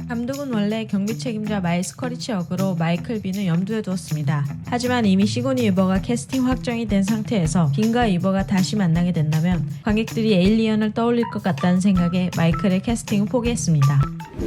감독은 원래 경비 책임자 마일스 커리치 역으로 마이클 빈을 염두에 두었습니다. 하지만 이미 시고니 위버가 캐스팅 확정이 된 상태에서 빈과 위버가 다시 만나게 된다면 관객들이 에일리언을 떠올릴 것 같다는 생각에 마이클의 캐스팅을 포기했습니다.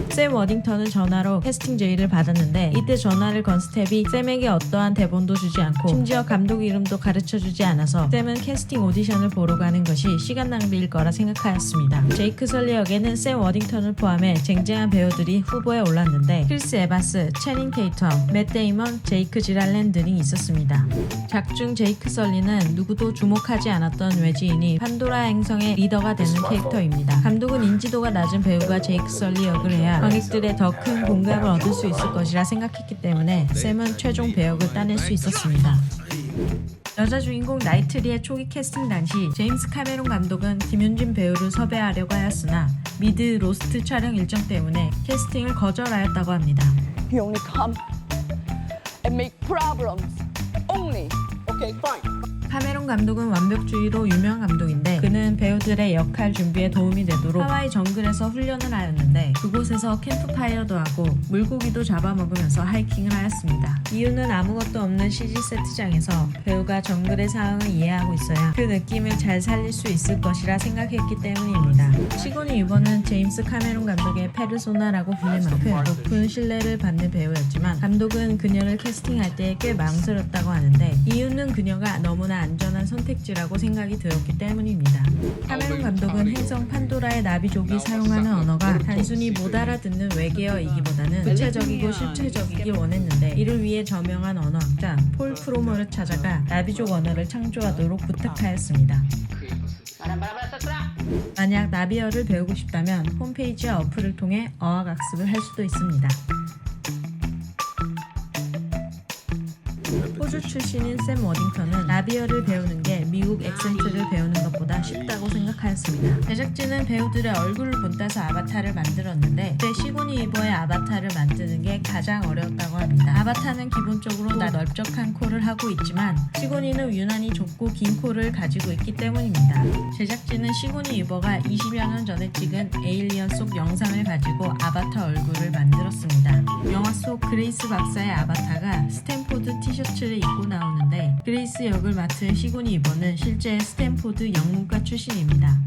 샘 워딩턴은 전화로 캐스팅 제의를 받았는데 이때 전화를 건 스텝이 샘에게 어떠한 대본도 주지 않고 심지어 감독 이름도 가르쳐주지 않아서 샘은 캐스팅 오디션을 보러 가는 것이 시간 낭비일 거라 생각하였습니다. 제이크 설리 역에는 샘 워딩턴을 포함해 쟁쟁한 배우들이 후보에 올랐는데 크리스 에반스, 채닝 테이텀, 맷 데이먼, 제이크 지랄렌 등이 있었습니다. 작중 제이크 설리는 누구도 주목하지 않았던 외지인이 판도라 행성의 리더가 되는 캐릭터입니다. 감독은 인지도가 낮은 배우가 제이크 설리 역을 해야 관객들의 더 큰 공감을 얻을 수 있을 것이라 생각했기 때문에 샘은 최종 배역을 따낼 수 있었습니다. 여자 주인공 나이트리의 초기 캐스팅 당시 제임스 카메론 감독은 김윤진 배우를 섭외하려고 하였으나 미드 로스트 촬영 일정 때문에 캐스팅을 거절하였다고 합니다. You only come and make problems. Only. Okay, fine. 카메론 감독은 완벽주의로 유명한 감독인데 그는 배우들의 역할 준비에 도움이 되도록 하와이 정글에서 훈련을 하였는데 그곳에서 캠프파이어도 하고 물고기도 잡아먹으면서 하이킹을 하였습니다. 이유는 아무것도 없는 CG 세트장에서 배우가 정글의 상황을 이해하고 있어야 그 느낌을 잘 살릴 수 있을 것이라 생각했기 때문입니다. 시고니 유버는 제임스 카메론 감독의 페르소나라고 불릴 만큼 높은 신뢰를 받는 배우였지만 감독은 그녀를 캐스팅할 때 꽤 망설였다고 하는데 이유는 그녀가 너무나 안전한 선택지라고 생각이 들었기 때문입니다. 카메론 감독은 행성 판도라의 나비족이 사용하는 언어가 단순히 못 알아듣는 외계어이기보다는 구체적이고 실체적이길 원했는데 이를 위해 저명한 언어학자 폴 프로머를 찾아가 나비족 언어를 창조하도록 부탁하였습니다. 만약 나비어를 배우고 싶다면 홈페이지와 어플을 통해 어학학습을 할 수도 있습니다. 호주 출신인 샘 워딩턴은 나비어를 배우는 게 미국 액센트를 배우는 것보다 쉽다고 생각하였습니다. 제작진은 배우들의 얼굴을 본따서 아바타를 만들었는데 그때 시고니 위버의 아바타를 만드는 게 가장 어려웠다고 합니다. 아바타는 기본적으로 넓적한 코를 하고 있지만 시고니는 유난히 좁고 긴 코를 가지고 있기 때문입니다. 제작진은 시고니 위버가 20여 년 전에 찍은 에일리언 속 영상을 가지고 아바타 얼굴을 만들었습니다. 영화 속 그레이스 박사의 아바타가 스탠포드 티셔츠를 입고 나오는데 그레이스 역을 맡은 시고니 위버는 실제 스탠포드 영문과 출신입니다.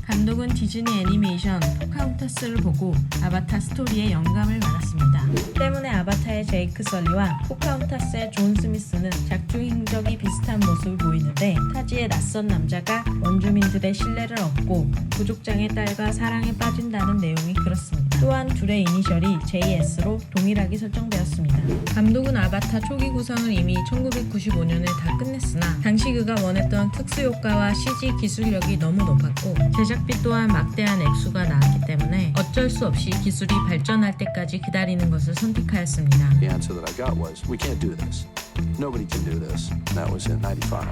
감독은 디즈니 애니메이션 포카혼타스를 보고 아바타 스토리에 영감을 받았습니다. 때문에 아바타의 제이크 설리와 포카혼타스의 존 스미스는 작중 행적이 비슷한 모습을 보이는데 타지의 낯선 남자가 원주민들의 신뢰를 얻고 부족장의 딸과 사랑에 빠진다는 내용이 그렇습니다. 또한 둘의 이니셜이 JS로 동일하게 설정되었습니다. 감독은 아바타 초기 구상을 이미 1995년에 다 끝냈으나 당시 그가 원했던 특수효과와 CG 기술력이 너무 높았고 제작비 또한 막대한 액수가 나왔기 때문에 어쩔 수 없이 기술이 발전할 때까지 기다리는 것을 선택하였습니다. The answer that I got was, we can't do this. Nobody can do this. And that was in 95.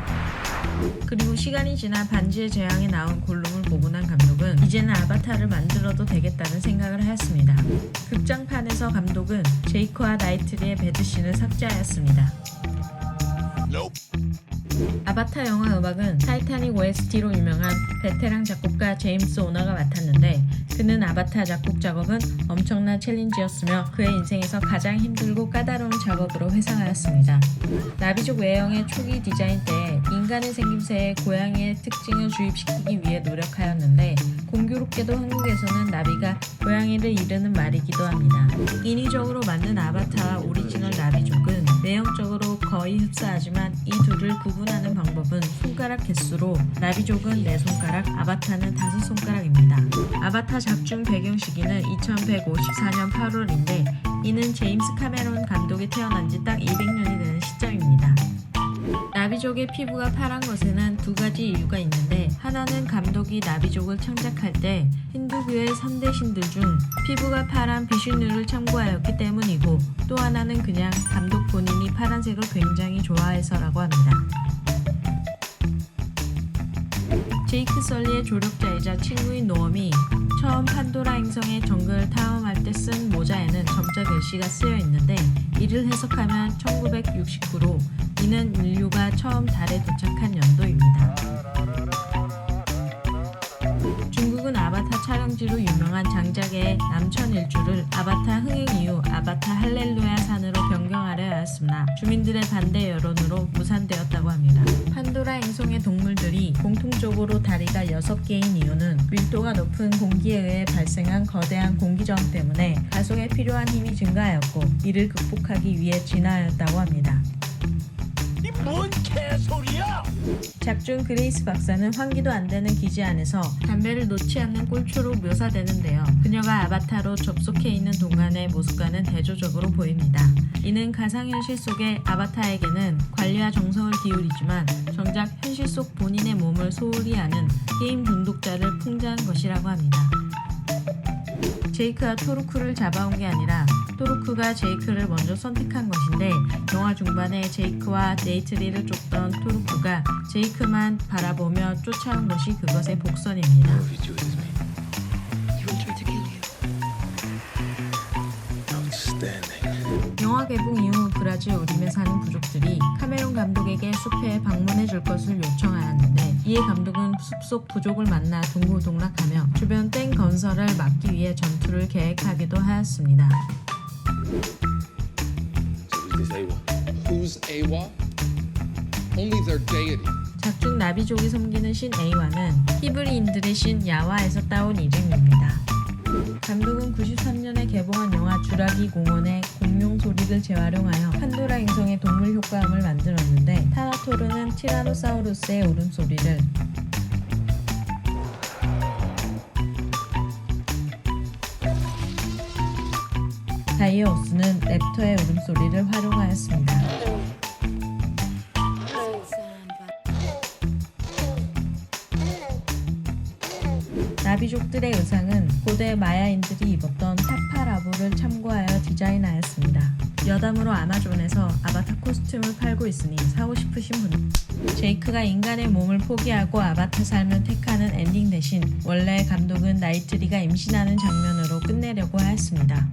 그리고 시간이 지나 반지의 제왕에 나온 골룸을 보고 난 감독은 이제는 아바타를 만들어도 되겠다는 생각을 하였습니다. 극장판에서 감독은 제이크와 나이트리의 배드신을 삭제하였습니다. 아바타 영화 음악은 타이타닉 OST로 유명한 베테랑 작곡가 제임스 오너가 맡았는데 그는 아바타 작곡 작업은 엄청난 챌린지였으며 그의 인생에서 가장 힘들고 까다로운 작업으로 회상하였습니다. 나비족 외형의 초기 디자인 때에 인간의 생김새에 고양이의 특징을 주입시키기 위해 노력하였는데 공교롭게도 한국에서는 나비가 고양이를 이르는 말이기도 합니다. 인위적으로 만든 아바타와 오리지널 나비족은 내형적으로 거의 흡사하지만 이 둘을 구분하는 방법은 손가락 개수로 나비족은 4손가락, 아바타는 5손가락입니다. 아바타 작중 배경 시기는 2154년 8월인데 이는 제임스 카메론 감독이 태어난 지 딱 200년이 되는 시점입니다. 나비족의 피부가 파란 것에는 두 가지 이유가 있는데 하나는 감독이 나비족을 창작할 때 힌두교의 3대 신들 중 피부가 파란 비슈누를 참고하였기 때문이고 또 하나는 그냥 감독 본인이 파란색을 굉장히 좋아해서라고 합니다. 제이크 설리의 조력자이자 친구인 노엄이 처음 판도라 행성의 정글을 탐험할 때 쓴 모자에는 점자 글씨가 쓰여 있는데 이를 해석하면 1969로 이는 인류가 처음 달에 도착한 연도입니다. 중국은 아바타 촬영 관광지로 유명한 장작의 남천 일주를 아바타 흥행 이후 아바타 할렐루야 산으로 변경하려 하였으나 주민들의 반대 여론으로 무산되었다고 합니다. 판도라 행성의 동물들이 공통적으로 다리가 6개인 이유는 밀도가 높은 공기에 의해 발생한 거대한 공기저항 때문에 가속에 필요한 힘이 증가하였고 이를 극복하기 위해 진화하였다고 합니다. 뭔 개소리야! 작중 그레이스 박사는 환기도 안 되는 기지 안에서 담배를 놓지 않는 꼴초로 묘사되는데요. 그녀가 아바타로 접속해 있는 동안의 모습과는 대조적으로 보입니다. 이는 가상현실 속의 아바타에게는 관리와 정성을 기울이지만 정작 현실 속 본인의 몸을 소홀히 하는 게임 중독자를 풍자한 것이라고 합니다. 제이크가 토루크를 잡아온 게 아니라 토루크가 제이크를 먼저 선택한 것인데 영화 중반에 제이크와 네이트리를 쫓던 토루크가 제이크만 바라보며 쫓아온 것이 그것의 복선입니다. You do it as me. He will try to kill you. Outstanding. 영화 개봉 이후 브라질 오림에 사는 부족들이 카메론 감독에게 숲에 방문해 줄 것을 요청하였는데 이에 감독은 숲속 부족을 만나 동고동락하며 주변 땡 건설을 막기 위해 전투를 계획하기도 하였습니다. So who's this Awa? Who's Awa? Only their deity. 작중 나비족이 섬기는 신 에이와는 히브리인들의 신 야와에서 따온 이름입니다. 감독은 93년에 개봉한 영화 주라기 공원의 공룡 소리를 재활용하여 판도라 행성의 동물 효과음을 만들었는데 타나토르는 티라노사우루스의 울음소리를 다이오스는 랩터의 울음소리를 활용하였습니다. 나비족들의 의상은 고대 마야인들이 입었던 타파라보를 참고하여 디자인하였습니다. 여담으로 아마존에서 아바타 코스튬을 팔고 있으니 사고 싶으신 분. 제이크가 인간의 몸을 포기하고 아바타 삶을 택하는 엔딩 대신 원래 감독은 나이트리가 임신하는 장면으로 끝내려고 하였습니다.